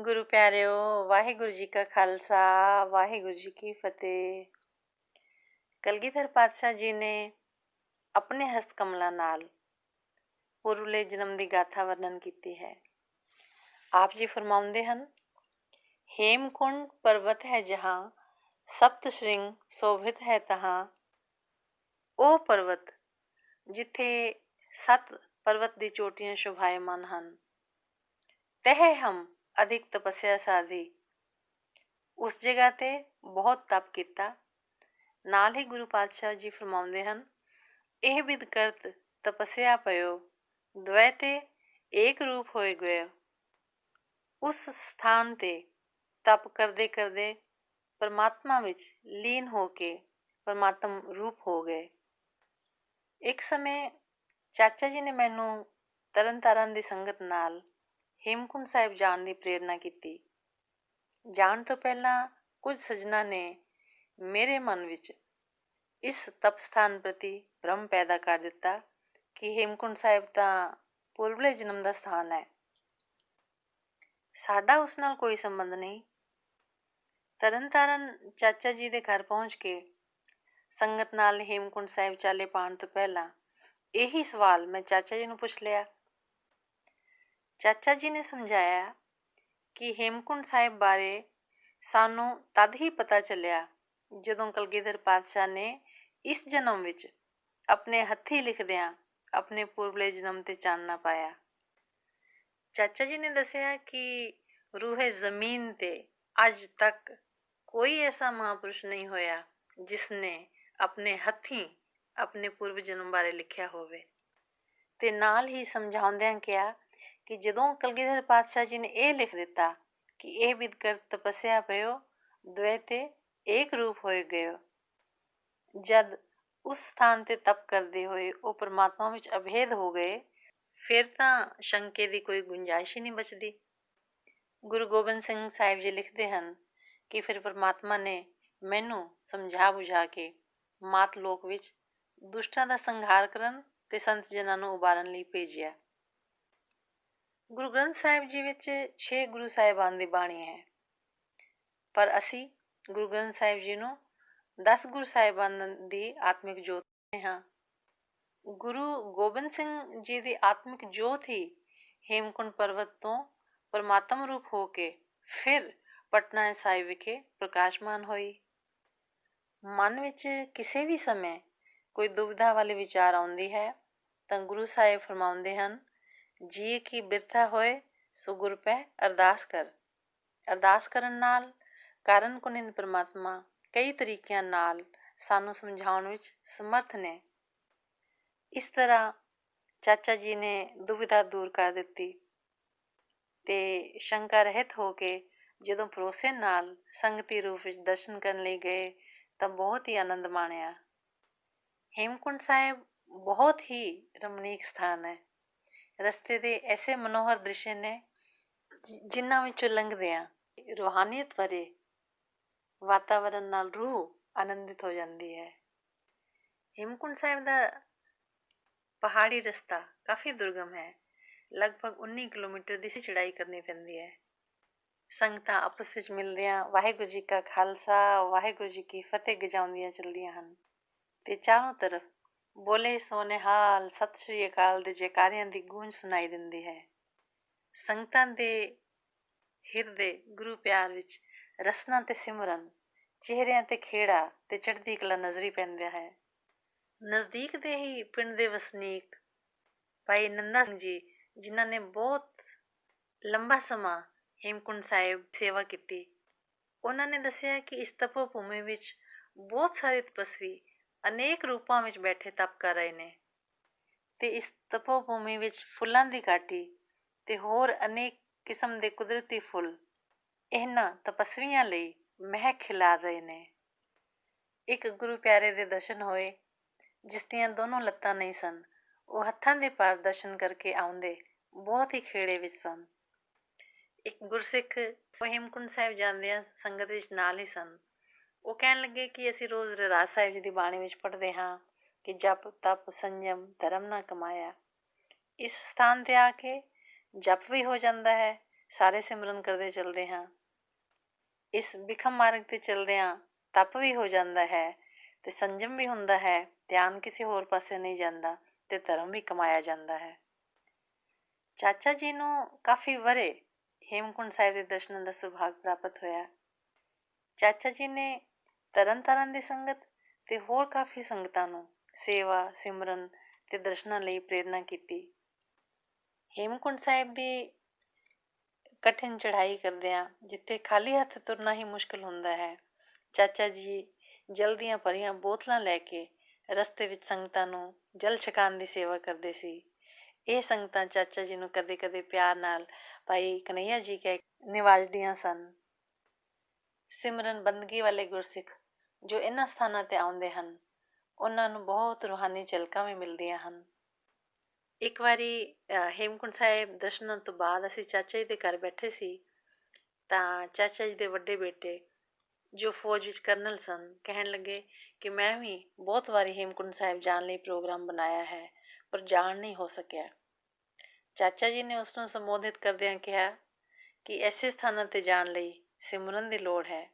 गुरु प्यारिओ, वाहिगुरु जी का खालसा, वाहिगुरु जी की फतेह। कलगीधर पातशाह जी ने अपने हस्त कमलों नाल पुरले जन्म की गाथा वर्णन की है। आप जी फरमाउंदे हन, हेमकुंड पर्वत है जहाँ सप्त श्रृंग शोभित है तहाँ। ओ पर्वत जिथे सत पर्वत दी चोटियां शोभायमान हन, तह हम अधिक तपस्या साधी। उस जगह ते बहुत तप किया। नाल ही गुरु पातशाह जी फरमाउंदे हन, ਇਹ ਵਿਦ ਕਰਤ ਤਪੱਸਿਆ ਪਇਓ, द्वै ते एक रूप होए गयो। उस स्थान ते तप करदे करदे परमात्मा विच लीन हो के परमात्म रूप हो गए। एक समय चाचा जी ने मैनू तरन तारण की संगत नाल हेमकुंड साहिब जाण की प्रेरणा की। जाण तो पहला कुछ सज्जना ने मेरे मन विच इस तप स्थान प्रति भ्रम पैदा कर दिता कि हेमकुंड साहिब तां पुरबले जन्म का स्थान है, साडा उस नाल कोई संबंध नहीं। तरन तारण चाचा जी के घर पहुँच के संगत नाल हेमकुंड साहिब चाले पाण तो पहला यही सवाल मैं चाचा जी नूं पुछ लिया। चाचा जी ने समझाया कि हेमकुंड साहिब बारे सानू तद ही पता चलिया जदों कलगीधर पातशाह ने इस जन्म विच अपने हथी लिखदियां अपने पुरबले जन्म ते चानना पाया। चाचा जी ने दसिया कि रूहे जमीन ते अज तक कोई ऐसा महापुरुष नहीं होया जिसने अपने हथी अपने पूर्व जन्म बारे लिखिया होवे। ते नाल ही समझाउंदियां कहा कि जदों कलगीधर पातशाह जी ने यह लिख दिता कि यह विद कर तपस्या पयो, द्वै ते एक रूप होए गयो, जद उस स्थान ते तप करते हुए वो परमात्मा विच अभेद हो गए, फिर तां शंके की कोई गुंजाइश ही नहीं बचती। गुरु गोबिंद सिंह साहिब जी लिखते हैं कि फिर परमात्मा ने मैनू समझा बुझा के मात लोक विच दुष्टां दा संहार करन ते संत जनां नूं उबारन लई भेजिया। गुरु ग्रंथ साहिब जी विच 6 गुरु साहिबान दी बाणी है, पर असी गुरु ग्रंथ साहिब जी नूं 10 गुरु साहिबान दी आत्मिक जोत हाँ। गुरु गोबिंद सिंह जी दी आत्मिक जोत ही हेमकुंड पर्वत तो परमात्म रूप हो के फिर पटना साहिब विखे प्रकाशमान होई। मन विच किसी भी समय कोई दुविधा वाली विचार आउंदी है तां गुरु साहिब फरमाउंदे हन, जी की बिरथा होए सो गुर पै अरदास कर। अरदास करन नाल कारण कुनिंद परमात्मा कई तरीकिਆਂ नाल सानू समझाउण विच समर्थ ने। इस तरह चाचा जी ने दुविधा दूर कर दिती ते शंका रहित हो के जदों भरोसे नाल संगती रूप विच दर्शन करन लई गए तां बहुत ही आनंद माणिया। हेमकुंड साहिब बहुत ही रमणीक स्थान है। रस्ते दे ऐसे मनोहर दृश्य ने जिन्हां विचों लंघदियां रूहानियत भरे वातावरण नाल रूह आनंदित हो जाती है। हेमकुंड साहिब दा पहाड़ी रस्ता काफ़ी दुर्गम है, लगभग 19 किलोमीटर की चढ़ाई करनी पैंदी है। संगतां आपस विच मिलदियां वाहिगुरू जी का खालसा वाहिगुरू जी की फतेह गजाउंदियां चलदियां हन ते चारों तरफ बोले सोने हाल सत श्री अकाल दे जयकारियां दी गूंज सुनाई दिंदी है। संगतां दे हिरदे गुरु प्यार विच रसना ते सिमरन, चेहरिਆਂ ते खेड़ा ते चढ़दी कला नजरी पैंदा है। नज़दीक दे ही पिंड दे वसनीक भाई नंदा सिंह जी, जिन्हां ने बहुत लंबा समा हेमकुंड साहिब सेवा की, उन्होंने दसिया कि इस तपो भूमि विच बहुत सारे तपस्वी अनेक रूपों में बैठे तप कर रहे ने ते इस तपो भूमि विच फुल्लां दी घाटी ते होर अनेक किस्म दे कुदरती फुੱਲ इन्हां तपस्वियां लई महक खिलार रहे ने। एक गुरु प्यारे दे दर्शन होए जिस दियां दोनों लत्तां नहीं सन, वो हत्थां दे पार दर्शन करके आउंदे बहुत ही खेड़े विच सन। एक गुरसिख हेमकुंड साहिब जांदियां संगत विच नाल ही सन। वो कहन लगे कि असी रोज़ रहराज साहिब जी की बाणी विच पढ़ते हाँ कि जप तप संयम धर्म ना कमाया। इस स्थान ते आके जप भी हो जाता है ਸਾਰੇ ਸਿਮਰਨ ਕਰਦੇ ਚੱਲਦੇ ਹਾਂ। ਇਸ ਬਿਖਮ ਮਾਰਗ 'ਤੇ ਚੱਲਦਿਆਂ ਤਪ ਵੀ ਹੋ ਜਾਂਦਾ ਹੈ ਅਤੇ ਸੰਜਮ ਵੀ ਹੁੰਦਾ ਹੈ, ਧਿਆਨ ਕਿਸੇ ਹੋਰ ਪਾਸੇ ਨਹੀਂ ਜਾਂਦਾ ਅਤੇ ਧਰਮ ਵੀ ਕਮਾਇਆ ਜਾਂਦਾ ਹੈ। ਚਾਚਾ ਜੀ ਨੂੰ ਕਾਫੀ ਵਰੇ ਹੇਮਕੁੰਟ ਸਾਹਿਬ ਦੇ ਦਰਸ਼ਨਾਂ ਦਾ ਸੁਭਾਗ ਪ੍ਰਾਪਤ ਹੋਇਆ। ਚਾਚਾ ਜੀ ਨੇ ਤਰਨ ਤਾਰਨ ਦੀ ਸੰਗਤ ਅਤੇ ਹੋਰ ਕਾਫੀ ਸੰਗਤਾਂ ਨੂੰ ਸੇਵਾ, ਸਿਮਰਨ ਅਤੇ ਦਰਸ਼ਨਾਂ ਲਈ ਪ੍ਰੇਰਨਾ ਕੀਤੀ। ਹੇਮਕੁੰਟ ਸਾਹਿਬ ਦੀ ਕਠਿਨ ਚੜ੍ਹਾਈ ਕਰਦਿਆਂ ਜਿੱਥੇ ਖਾਲੀ ਹੱਥ ਤੁਰਨਾ ਹੀ ਮੁਸ਼ਕਿਲ ਹੁੰਦਾ ਹੈ, ਚਾਚਾ ਜੀ ਜਲ ਦੀਆਂ ਭਰੀਆਂ ਬੋਤਲਾਂ ਲੈ ਕੇ ਰਸਤੇ ਵਿੱਚ ਸੰਗਤਾਂ ਨੂੰ ਜਲ ਛਕਾਉਣ ਦੀ ਸੇਵਾ ਕਰਦੇ ਸੀ। ਇਹ ਸੰਗਤਾਂ ਚਾਚਾ ਜੀ ਨੂੰ ਕਦੇ ਕਦੇ ਪਿਆਰ ਨਾਲ ਭਾਈ ਕਨ੍ਹਈਆ ਜੀ ਕਹਿ ਨਿਵਾਜਦੀਆਂ ਸਨ। ਸਿਮਰਨ ਬੰਦਗੀ ਵਾਲੇ ਗੁਰਸਿੱਖ ਜੋ ਇਹਨਾਂ ਸਥਾਨਾਂ 'ਤੇ ਆਉਂਦੇ ਹਨ, ਉਹਨਾਂ ਨੂੰ ਬਹੁਤ ਰੂਹਾਨੀ ਝਲਕਾਂ ਵੀ ਮਿਲਦੀਆਂ ਹਨ। ਇੱਕ ਵਾਰੀ ਹੇਮਕੁੰਟ ਸਾਹਿਬ ਦਰਸ਼ਨਾਂ ਤੋਂ ਬਾਅਦ ਅਸੀਂ ਚਾਚਾ ਜੀ ਦੇ ਘਰ ਬੈਠੇ ਸੀ, ਤਾਂ ਚਾਚਾ ਜੀ ਦੇ ਵੱਡੇ ਬੇਟੇ ਜੋ ਫੌਜ ਵਿੱਚ ਕਰਨਲ ਸਨ ਕਹਿਣ ਲੱਗੇ ਕਿ ਮੈਂ ਵੀ ਬਹੁਤ ਵਾਰੀ ਹੇਮਕੁੰਟ ਸਾਹਿਬ ਜਾਣ ਲਈ ਪ੍ਰੋਗਰਾਮ ਬਣਾਇਆ ਹੈ, ਪਰ ਜਾਣ ਨਹੀਂ ਹੋ ਸਕਿਆ। ਚਾਚਾ ਜੀ ਨੇ ਉਸ ਨੂੰ ਸੰਬੋਧਿਤ ਕਰਦਿਆਂ ਕਿਹਾ ਕਿ ਐਸੇ ਸਥਾਨਾਂ 'ਤੇ ਜਾਣ ਲਈ ਸਿਮਰਨ ਦੀ ਲੋੜ ਹੈ।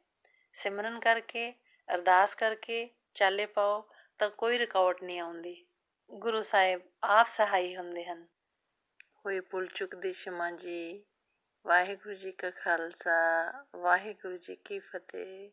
ਸਿਮਰਨ ਕਰਕੇ, ਅਰਦਾਸ ਕਰਕੇ ਚਾਲੇ ਪਾਓ ਤਾਂ ਕੋਈ ਰੁਕਾਵਟ ਨਹੀਂ ਆਉਂਦੀ। ਗੁਰੂ ਸਾਹਿਬ ਆਪ ਸਹਾਈ ਹੁੰਦੇ ਹਨ। ਹੋਈ ਭੁੱਲ ਚੁੱਕ ਦੀ क्षमा ਜੀ। ਵਾਹਿਗੁਰੂ ਜੀ ਕਾ ਖਾਲਸਾ, ਵਾਹਿਗੁਰੂ ਜੀ ਕੀ ਫਤਿਹ।